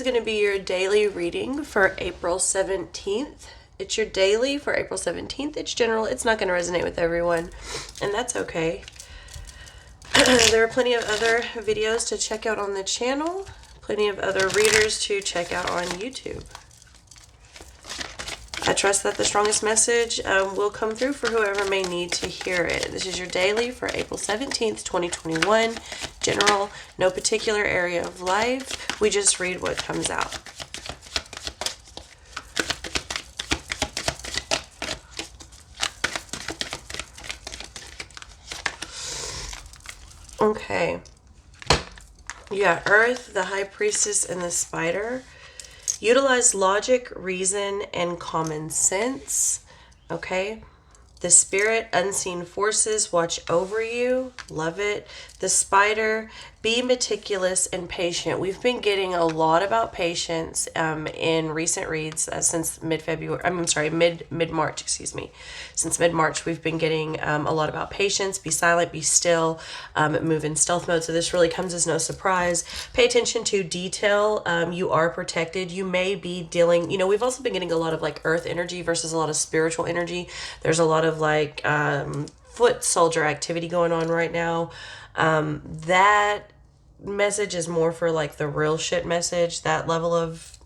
going to be your daily reading for April 17th. It's your daily for April 17th. It's general. It's not going to resonate with everyone, and that's okay. There are plenty of other videos to check out on the channel, plenty of other readers to check out on YouTube. I trust that the strongest message will come through for whoever may need to hear it. This is your daily for April 17th, 2021. General, no particular area of life. We just read what comes out. Okay. You got Earth, the High Priestess, and the Spider. Utilize logic, reason, and common sense. Okay. The Spirit, unseen forces watch over you. Love it. The Spider, be meticulous and patient. We've been getting a lot about patience in recent reads since mid-February. I'm sorry, mid-March, excuse me. Since mid-March, we've been getting a lot about patience. Be silent, be still, move in stealth mode. So this really comes as no surprise. Pay attention to detail. You are protected. You may be dealing, we've also been getting a lot of like earth energy versus a lot of spiritual energy. There's a lot of like foot soldier activity going on right now. That message is more for like the real shit message, that level of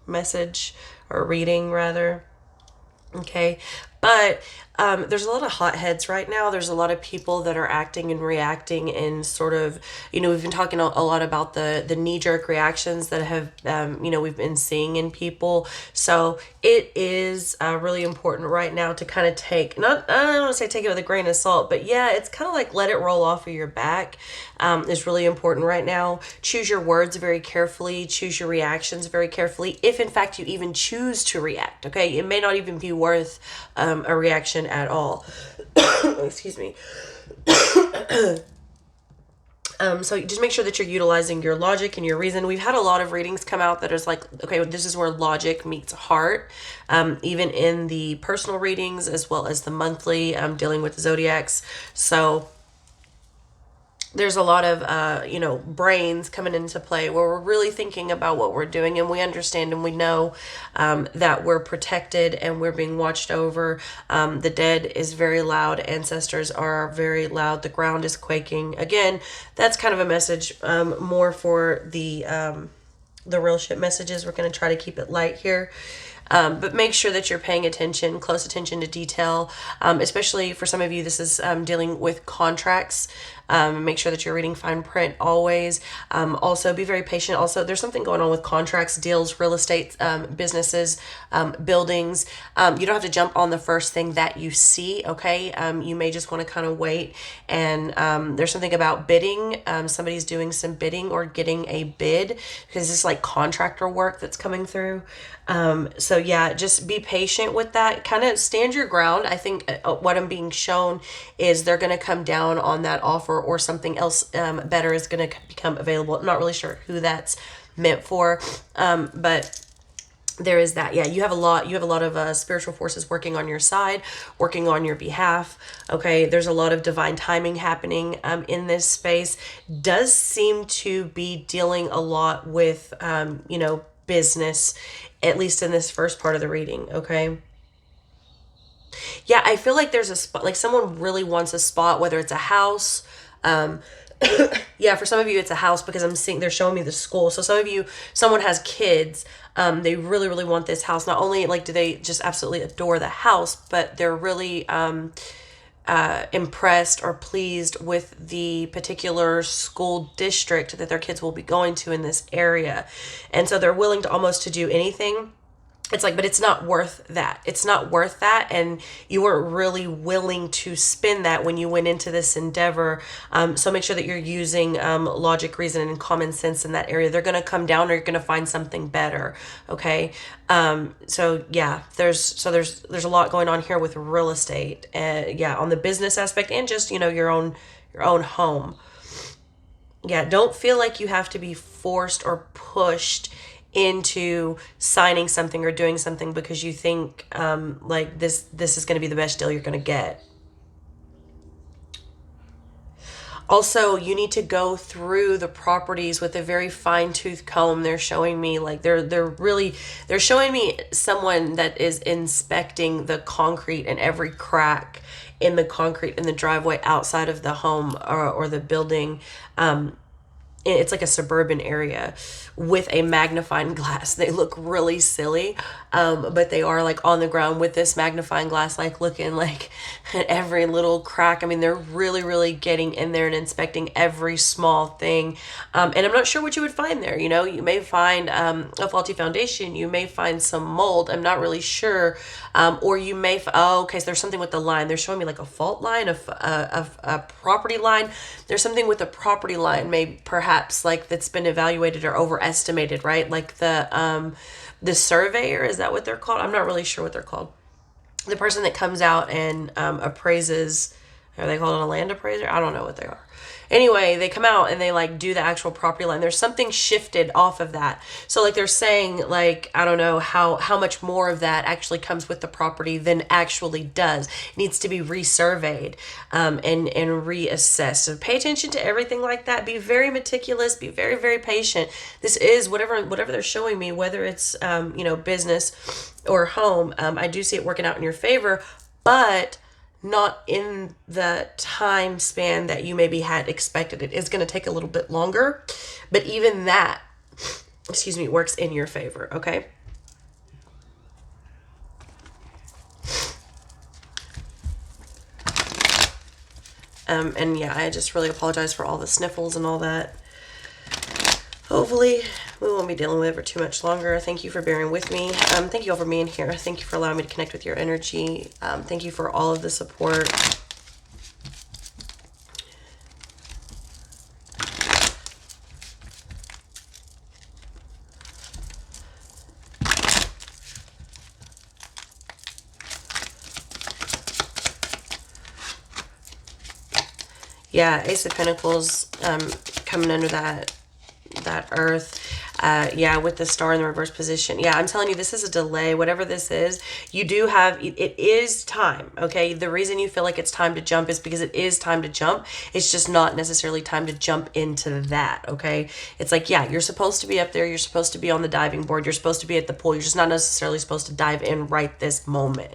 message or reading rather. Okay. But there's a lot of hotheads right now. There's a lot of people that are acting and reacting in sort of, we've been talking a lot about the knee-jerk reactions that have, we've been seeing in people. So it is really important right now to kind of take, I don't want to say take it with a grain of salt, but yeah, it's kind of like let it roll off of your back is really important right now. Choose your words very carefully. Choose your reactions very carefully. If in fact you even choose to react, okay? It may not even be worth a reaction at all. Excuse me. So just make sure that you're utilizing your logic and your reason. We've had a lot of readings come out that is like, okay, this is where logic meets heart, even in the personal readings as well as the monthly dealing with the zodiacs. So there's a lot of, brains coming into play where we're really thinking about what we're doing, and we understand and we know that we're protected and we're being watched over. The dead is very loud. Ancestors are very loud. The ground is quaking. Again, that's kind of a message more for the real shit messages. We're going to try to keep it light here. But make sure that you're paying attention, close attention to detail, especially for some of you, this is dealing with contracts. Make sure that you're reading fine print always. Also, be very patient. Also, there's something going on with contracts, deals, real estate, businesses, buildings. You don't have to jump on the first thing that you see, okay? You may just want to kind of wait. And there's something about bidding. Somebody's doing some bidding or getting a bid because it's like contractor work that's coming through. So yeah, just be patient with that. Kind of stand your ground. I think what I'm being shown is they're going to come down on that offer, or something else better is going to become available. I'm not really sure who that's meant for, but there is that. Yeah, you have a lot of spiritual forces working on your side, working on your behalf. Okay, there's a lot of divine timing happening in this space. Does seem to be dealing a lot with business, at least in this first part of the reading. Okay. Yeah, I feel like there's a spot, like someone really wants a spot, whether it's a house. Yeah, for some of you it's a house, because I'm seeing they're showing me the school. So some of you, someone has kids, they really, really want this house. Not only like do they just absolutely adore the house, but they're really impressed or pleased with the particular school district that their kids will be going to in this area. And so they're willing to almost to do anything. It's like, but it's not worth that. It's not worth that. And you weren't really willing to spend that when you went into this endeavor. So make sure that you're using logic, reason, and common sense in that area. They're going to come down, or you're going to find something better. Okay. So yeah, there's a lot going on here with real estate. Yeah, on the business aspect, and just, your own home. Yeah. Don't feel like you have to be forced or pushed into signing something or doing something because you think like this is going to be the best deal you're going to get. Also, you need to go through the properties with a very fine-tooth comb. They're showing me like they're showing me someone that is inspecting the concrete and every crack in the concrete in the driveway outside of the home or the building. It's like a suburban area with a magnifying glass. They look really silly, but they are like on the ground with this magnifying glass, like looking like at every little crack. I mean, they're really, really getting in there and inspecting every small thing. And I'm not sure what you would find there. You know, you may find a faulty foundation. You may find some mold. I'm not really sure. Or you may, okay, so there's something with the line. They're showing me like a fault line, a property line. There's something with the property line, maybe perhaps like that's been evaluated or overestimated, right? Like the surveyor, is that what they're called? I'm not really sure what they're called. The person that comes out and appraises, are they called a land appraiser? I don't know what they are. Anyway, they come out and they like do the actual property line. There's something shifted off of that. So like they're saying like, I don't know how much more of that actually comes with the property than actually does. It needs to be resurveyed and reassessed. So pay attention to everything like that. Be very meticulous, be very, very patient. This is whatever they're showing me, whether it's business or home. I do see it working out in your favor, but not in the time span that you maybe had expected. It is going to take a little bit longer, but even that, works in your favor, okay? And yeah, I just really apologize for all the sniffles and all that. Hopefully we won't be dealing with it for too much longer. Thank you for bearing with me. Thank you all for being here. Thank you for allowing me to connect with your energy. Thank you for all of the support. Yeah, Ace of Pentacles coming under that earth. Yeah, with the star in the reverse position. Yeah, I'm telling you, this is a delay. Whatever this is, you do have, it is time, okay? The reason you feel like it's time to jump is because it is time to jump. It's just not necessarily time to jump into that, okay? It's like, yeah, you're supposed to be up there. You're supposed to be on the diving board. You're supposed to be at the pool. You're just not necessarily supposed to dive in right this moment,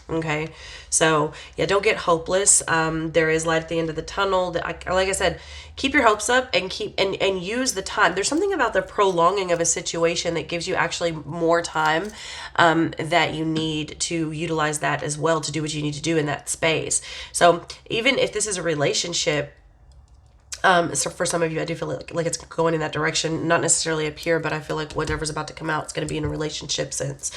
okay? So yeah, don't get hopeless. There is light at the end of the tunnel. Like I said, keep your hopes up and and use the time. There's something about the prolonging of a situation that gives you actually more time that you need to utilize that as well to do what you need to do in that space. So even if this is a relationship, so for some of you, I do feel like it's going in that direction, not necessarily up here, but I feel like whatever's about to come out, it's going to be in a relationship sense.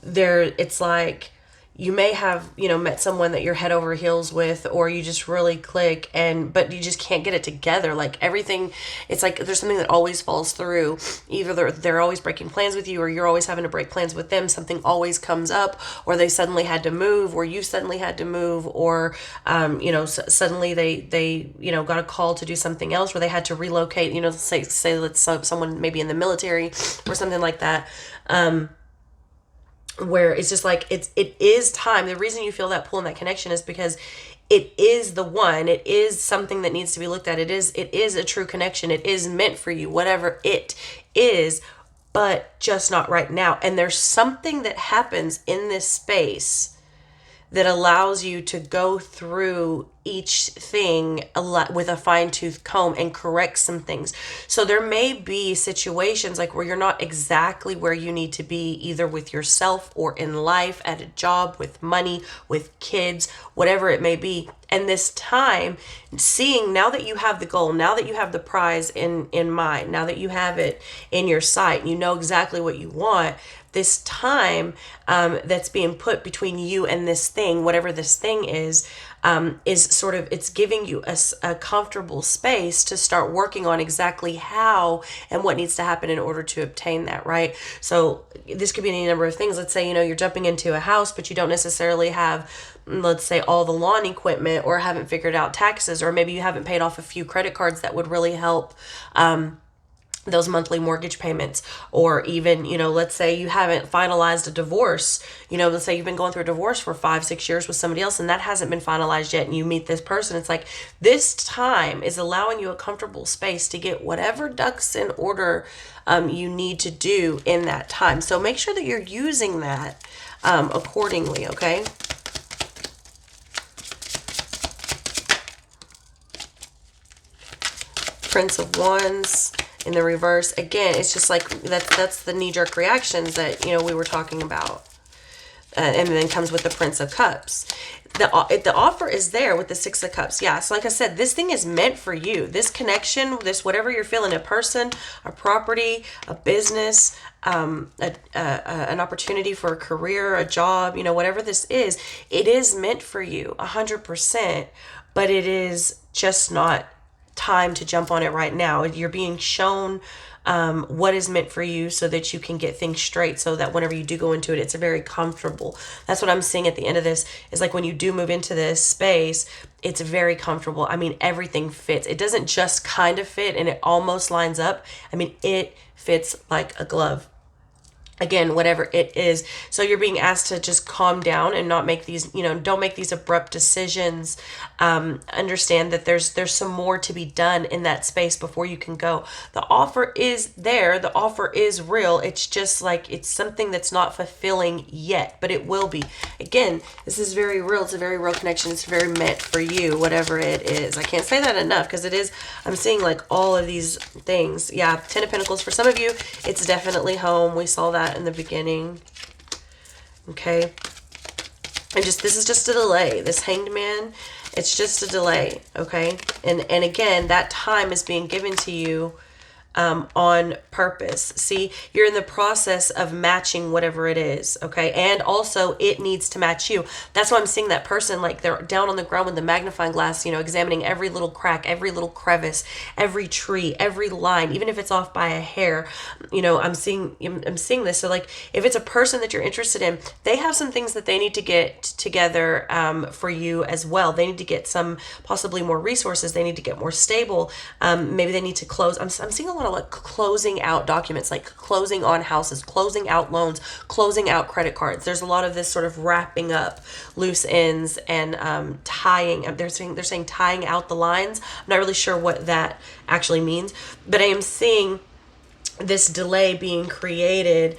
It's like, you may have, met someone that you're head over heels with, or you just really click but you just can't get it together. Like everything, it's like there's something that always falls through. Either they're always breaking plans with you, or you're always having to break plans with them. Something always comes up, or they suddenly had to move, or you suddenly had to move, or, suddenly they got a call to do something else, or they had to relocate, say let's someone maybe in the military or something like that. Where it's just like it is time. The reason you feel that pull and that connection is because it is the one. It is something that needs to be looked at. It is a true connection. It is meant for you, whatever it is, but just not right now. And there's something that happens in this space that allows you to go through each thing with a fine-tooth comb and correct some things. So there may be situations like where you're not exactly where you need to be, either with yourself or in life, at a job, with money, with kids, whatever it may be. And this time, seeing now that you have the goal, now that you have the prize in mind, now that you have it in your sight, you know exactly what you want, this time that's being put between you and this thing, whatever this thing is sort of, it's giving you a comfortable space to start working on exactly how and what needs to happen in order to obtain that, right? So this could be any number of things. Let's say, you're jumping into a house, but you don't necessarily have, let's say, all the lawn equipment, or haven't figured out taxes, or maybe you haven't paid off a few credit cards that would really help those monthly mortgage payments, or even, let's say you haven't finalized a divorce. Let's say you've been going through a divorce for 5-6 years with somebody else and that hasn't been finalized yet, and you meet this person. It's like this time is allowing you a comfortable space to get whatever ducks in order you need to do in that time. So make sure that you're using that accordingly. Okay. Prince of Wands in the reverse. Again, it's just like that's the knee-jerk reactions that we were talking about. And then comes with the Prince of Cups. The offer is there with the Six of Cups. Yeah, so like I said, this thing is meant for you. This connection, this whatever you're feeling, a person, a property, a business, an opportunity for a career, a job, whatever this is, it is meant for you 100%, but it is just not time to jump on it right now. You're being shown what is meant for you so that you can get things straight, so that whenever you do go into it, it's very comfortable. That's what I'm seeing at the end of this, is like when you do move into this space, it's very comfortable. I mean, everything fits. It doesn't just kind of fit and it almost lines up. I mean, it fits like a glove. Again, whatever it is. So you're being asked to just calm down and not make these, don't make these abrupt decisions. Understand that there's some more to be done in that space before you can go. The offer is there. The offer is real. It's just like, it's something that's not fulfilling yet, but it will be. Again, this is very real. It's a very real connection. It's very meant for you, whatever it is. I can't say that enough because it is, I'm seeing like all of these things. Yeah, 10 of Pentacles. For some of you, it's definitely home. We saw that in the beginning. Okay. And this is just a delay. This Hanged Man, it's just a delay. Okay. And again, that time is being given to you on purpose. See, you're in the process of matching whatever it is, okay? And also it needs to match you. That's why I'm seeing that person, like they're down on the ground with the magnifying glass, examining every little crack, every little crevice, every tree, every line, even if it's off by a hair. I'm seeing this. So like, if it's a person that you're interested in, they have some things that they need to get together for you as well. They need to get some possibly more resources. They need to get more stable. Maybe they need to close. I'm seeing a lot of like closing out documents, like closing on houses, closing out loans, closing out credit cards. There's a lot of this sort of wrapping up loose ends and tying. They're saying tying out the lines. I'm not really sure what that actually means, but I am seeing this delay being created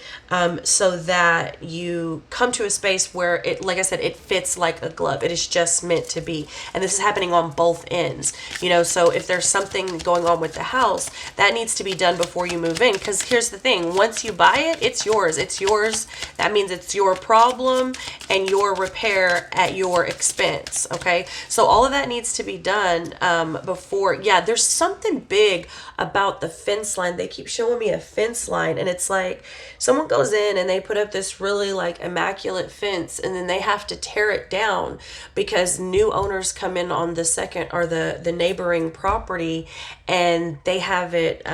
so that you come to a space where it, like I said, it fits like a glove. It is just meant to be. And this is happening on both ends, so if there's something going on with the house, that needs to be done before you move in. Because here's the thing, once you buy it, it's yours. It's yours. That means it's your problem and your repair at your expense. Okay. So all of that needs to be done before. Yeah, there's something big about the fence line. They keep showing me a fence line, and it's like someone goes in and they put up this really like immaculate fence, and then they have to tear it down because new owners come in on the second or the neighboring property, and they have it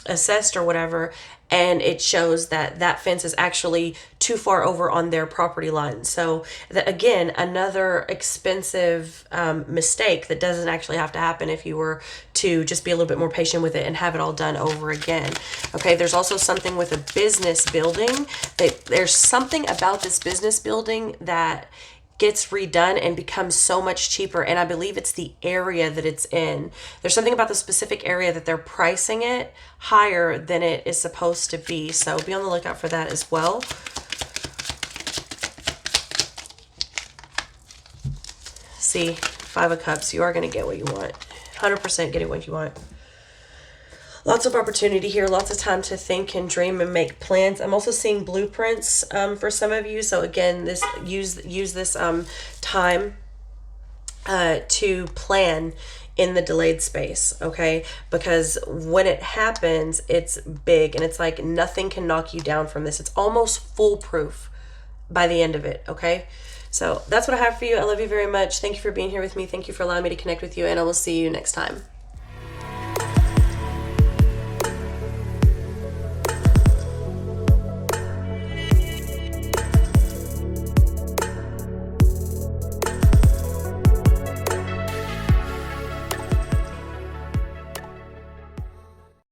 assessed or whatever, and it shows that that fence is actually too far over on their property line. So that, again, another expensive mistake that doesn't actually have to happen if you were to just be a little bit more patient with it and have it all done over again. Okay, there's also something with a business building. There's something about this business building that gets redone and becomes so much cheaper, and I believe it's the area that it's in. There's something about the specific area that they're pricing it higher than it is supposed to be, so be on the lookout for that as well. See, 5 of Cups, you are going to get what you want. 100% getting what you want. Lots of opportunity here, lots of time to think and dream and make plans. I'm also seeing blueprints for some of you. So again, use this time to plan in the delayed space, okay? Because when it happens, it's big, and it's like nothing can knock you down from this. It's almost foolproof by the end of it, okay? So that's what I have for you. I love you very much. Thank you for being here with me. Thank you for allowing me to connect with you, and I will see you next time.